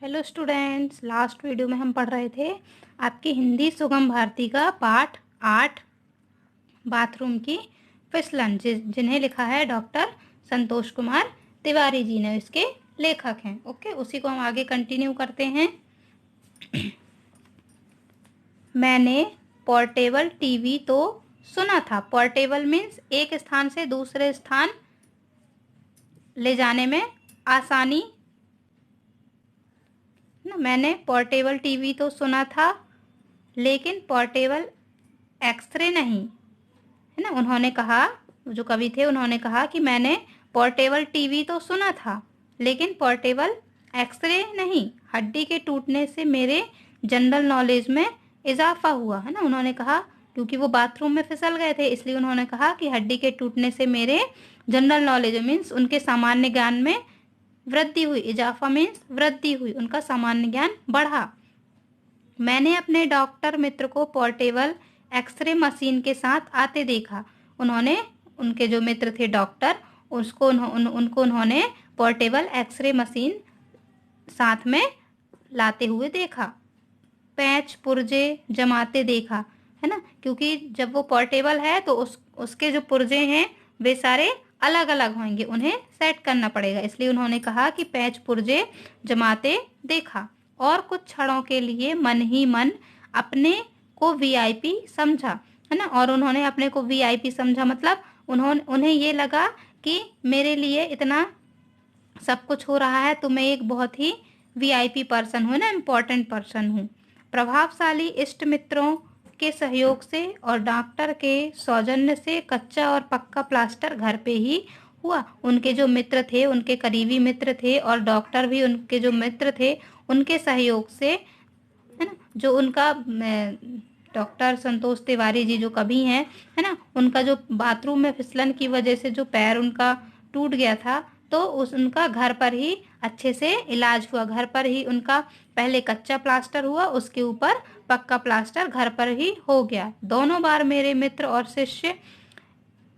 Hello students, last video में हम पढ़ रहे थे आपकी हिंदी सुगम भारती का पाठ 8 बाथरूम की फिसलन, जिन्हें लिखा है डॉक्टर संतोष कुमार तिवारी जी ने, इसके लेखक हैं। ओके, उसी को हम आगे कंटिन्यू करते हैं। मैंने पोर्टेबल टीवी तो सुना था। पोर्टेबल मीन्स एक स्थान से दूसरे स्थान ले जाने में आसानी ना। मैंने पोर्टेबल टीवी तो सुना था, लेकिन पोर्टेबल एक्सरे नहीं, है ना। उन्होंने कहा, जो कवि थे, उन्होंने कहा कि मैंने पोर्टेबल टीवी तो सुना था, लेकिन पोर्टेबल एक्सरे नहीं। हड्डी के टूटने से मेरे जनरल नॉलेज में इजाफा हुआ, है ना। उन्होंने कहा क्योंकि वो बाथरूम में फिसल गए थे, इसलिए उन्होंने कहा कि हड्डी के टूटने से मेरे जनरल नॉलेज मीन्स उनके सामान्य ज्ञान में वृद्धि हुई। इजाफा मीन्स वृद्धि हुई, उनका सामान्य ज्ञान बढ़ा। मैंने अपने डॉक्टर मित्र को पोर्टेबल एक्सरे मशीन के साथ आते देखा। उन्होंने, उनके जो मित्र थे डॉक्टर, उसको उनको उन्होंने पोर्टेबल एक्सरे मशीन साथ में लाते हुए देखा। पैच पुर्जे जमाते देखा, है ना, क्योंकि जब वो पोर्टेबल है तो उसके जो पुर्जे हैं वे सारे अलग अलग होंगे, उन्हें सेट करना पड़ेगा। इसलिए उन्होंने कहा कि पैच पुर्जे जमाते देखा। और कुछ क्षणों के लिए मन ही मन अपने को वीआईपी समझा, है ना। और उन्होंने अपने को वीआईपी समझा मतलब उन्हें ये लगा कि मेरे लिए इतना सब कुछ हो रहा है तो मैं एक बहुत ही वीआईपी पर्सन हूँ ना, इम्पोर्टेंट पर्सन हूँ। प्रभावशाली इष्ट मित्रों के सहयोग से और डॉक्टर के सौजन्य से कच्चा और पक्का प्लास्टर घर पे ही हुआ। उनके जो मित्र थे, उनके करीबी मित्र थे, और डॉक्टर भी उनके जो मित्र थे, उनके सहयोग से, है ना, जो उनका डॉक्टर संतोष तिवारी जी जो कवि हैं, है ना, उनका जो बाथरूम में फिसलन की वजह से जो पैर उनका टूट गया था, तो उनका घर पर ही अच्छे से इलाज हुआ। घर पर ही उनका पहले कच्चा प्लास्टर हुआ, उसके ऊपर पक्का प्लास्टर घर पर ही हो गया। दोनों बार मेरे मित्र और शिष्य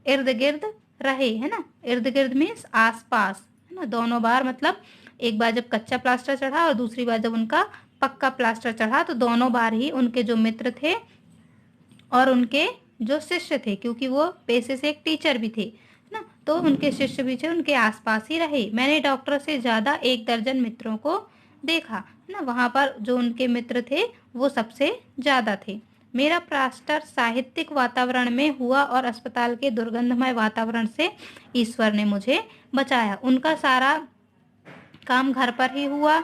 इर्द गिर्द रहे, है ना। इर्द गिर्द मीन्स आस पास, है ना। दोनों बार मतलब एक बार जब कच्चा प्लास्टर चढ़ा और दूसरी बार जब उनका पक्का प्लास्टर चढ़ा, तो दोनों बार ही उनके जो मित्र थे और उनके जो शिष्य थे, क्योंकि वो पेशे से एक टीचर भी थे ना, तो उनके शिष्य भी थे, उनके आसपास ही रहे। मैंने डॉक्टर से ज़्यादा 1 दर्जन मित्रों को देखा, है ना। वहाँ पर जो उनके मित्र थे वो सबसे ज़्यादा थे। मेरा प्लास्टर साहित्यिक वातावरण में हुआ और अस्पताल के दुर्गंधमय वातावरण से ईश्वर ने मुझे बचाया। उनका सारा काम घर पर ही हुआ,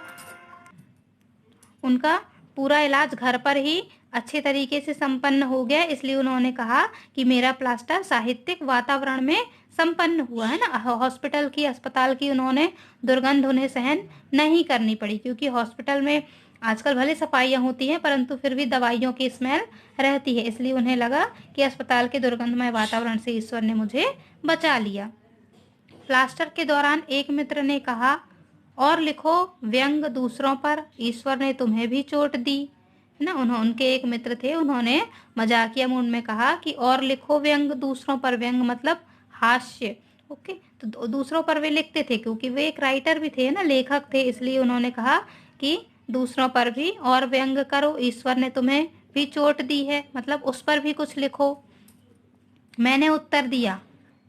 उनका पूरा इलाज घर पर ही अच्छे तरीके से संपन्न हो गया। इसलिए उन्होंने कहा कि मेरा प्लास्टर साहित्यिक वातावरण में संपन्न हुआ, है ना। हॉस्पिटल की, अस्पताल की उन्होंने दुर्गंध उन्हें सहन नहीं करनी पड़ी, क्योंकि हॉस्पिटल में आजकल भले सफाइयाँ होती हैं परंतु फिर भी दवाइयों की स्मेल रहती है। इसलिए उन्हें लगा कि अस्पताल के दुर्गंधमय वातावरण से ईश्वर ने मुझे बचा लिया। प्लास्टर के दौरान एक मित्र ने कहा, और लिखो व्यंग दूसरों पर, ईश्वर ने तुम्हें भी चोट दी, है ना। उनके एक मित्र थे, उन्होंने मजाकिया मूड में कहा कि और लिखो व्यंग दूसरों पर। व्यंग मतलब हास्य। ओके, तो दूसरों पर वे लिखते थे क्योंकि वे एक राइटर भी थे ना, लेखक थे। इसलिए उन्होंने कहा कि दूसरों पर भी और व्यंग करो, ईश्वर ने तुम्हें भी चोट दी है, मतलब उस पर भी कुछ लिखो। मैंने उत्तर दिया,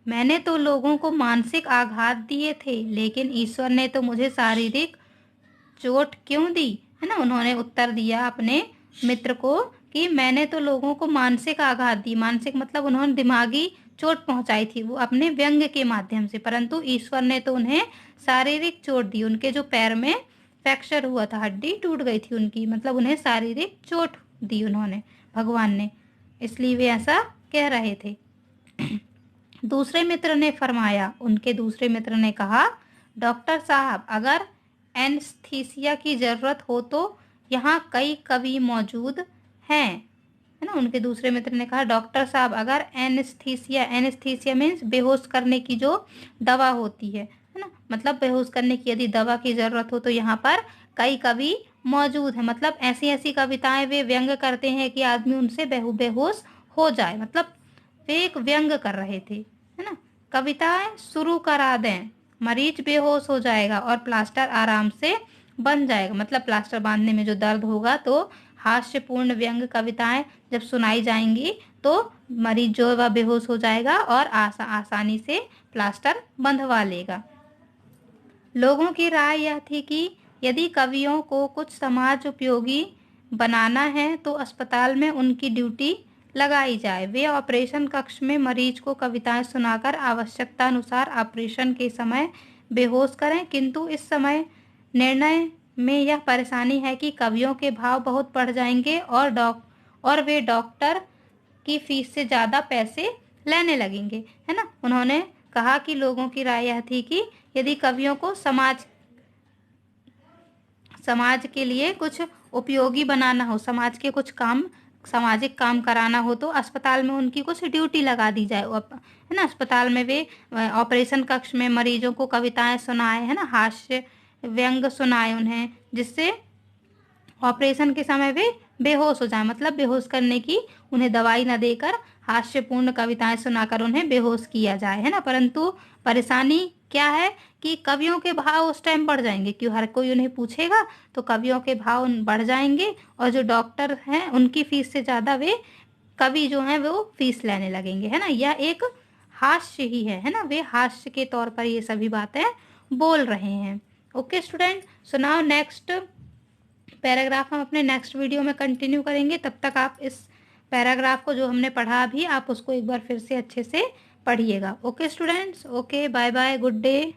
मैंने तो लोगों को मानसिक आघात दिए थे, लेकिन ईश्वर ने तो मुझे शारीरिक चोट क्यों दी, है ना। उन्होंने उत्तर दिया अपने मित्र को कि मैंने तो लोगों को मानसिक आघात दी। मानसिक मतलब उन्होंने दिमागी चोट पहुंचाई थी वो अपने व्यंग के माध्यम से, परंतु ईश्वर ने तो उन्हें शारीरिक चोट दी। उनके जो पैर में फ्रैक्चर हुआ था, हड्डी टूट गई थी उनकी, मतलब उन्हें शारीरिक चोट दी उन्होंने, भगवान ने, इसलिए वे ऐसा कह रहे थे। दूसरे मित्र ने फरमाया, उनके दूसरे मित्र ने कहा, डॉक्टर साहब अगर एनेस्थीसिया की ज़रूरत हो तो यहाँ कई कवि मौजूद हैं, है ना। उनके दूसरे मित्र ने कहा, डॉक्टर साहब अगर एनेस्थीसिया मीन्स बेहोश करने की जो दवा होती है ना, मतलब बेहोश करने की यदि दवा की ज़रूरत हो तो यहाँ पर कई कवि मौजूद हैं। मतलब ऐसी ऐसी कविताएं वे व्यंग करते हैं कि आदमी उनसे बेहोश हो जाए, मतलब वे एक व्यंग कर रहे थे, है ना। कविताएं शुरू करा दें, मरीज बेहोश हो जाएगा और प्लास्टर आराम से बन जाएगा, मतलब प्लास्टर बांधने में जो दर्द होगा, तो हास्यपूर्ण व्यंग कविताएं जब सुनाई जाएंगी तो मरीज जो है वह बेहोश हो जाएगा और आसानी से प्लास्टर बंधवा लेगा। लोगों की राय यह थी कि यदि कवियों को कुछ समाज उपयोगी बनाना है तो अस्पताल में उनकी ड्यूटी लगाई जाए। वे ऑपरेशन कक्ष में मरीज को कविताएं सुनाकर आवश्यकता अनुसार ऑपरेशन के समय बेहोश करें, किंतु इस समय निर्णय में यह परेशानी है कि कवियों के भाव बहुत बढ़ जाएंगे और वे डॉक्टर की फीस से ज़्यादा पैसे लेने लगेंगे, है ना। उन्होंने कहा कि लोगों की राय यह थी कि यदि कवियों को समाज के लिए कुछ उपयोगी बनाना हो, समाज के कुछ काम, सामाजिक काम कराना हो, तो अस्पताल में उनकी कुछ ड्यूटी लगा दी जाए, है ना। अस्पताल में वे ऑपरेशन कक्ष में मरीजों को कविताएं सुनाए, है ना, हास्य व्यंग सुनाए उन्हें, जिससे ऑपरेशन के समय वे बेहोश हो जाए, मतलब बेहोश करने की उन्हें दवाई न देकर हास्यपूर्ण कविताएं सुनाकर उन्हें बेहोश किया जाए, है ना। परंतु परेशानी क्या है कि कवियों के भाव उस टाइम बढ़ जाएंगे, क्यों, हर कोई उन्हें पूछेगा तो कवियों के भाव बढ़ जाएंगे और जो डॉक्टर हैं उनकी फीस से ज़्यादा वे कवि जो हैं वो फीस लेने लगेंगे, है ना। यह एक हास्य ही है ना, वे हास्य के तौर पर ये सभी बातें बोल रहे हैं। Okay student, so now next paragraph हम अपने नेक्स्ट वीडियो में कंटिन्यू करेंगे। तब तक आप इस पैराग्राफ को जो हमने पढ़ा अभी, आप उसको एक बार फिर से अच्छे से पढ़िएगा। Okay students, okay, bye bye, good day.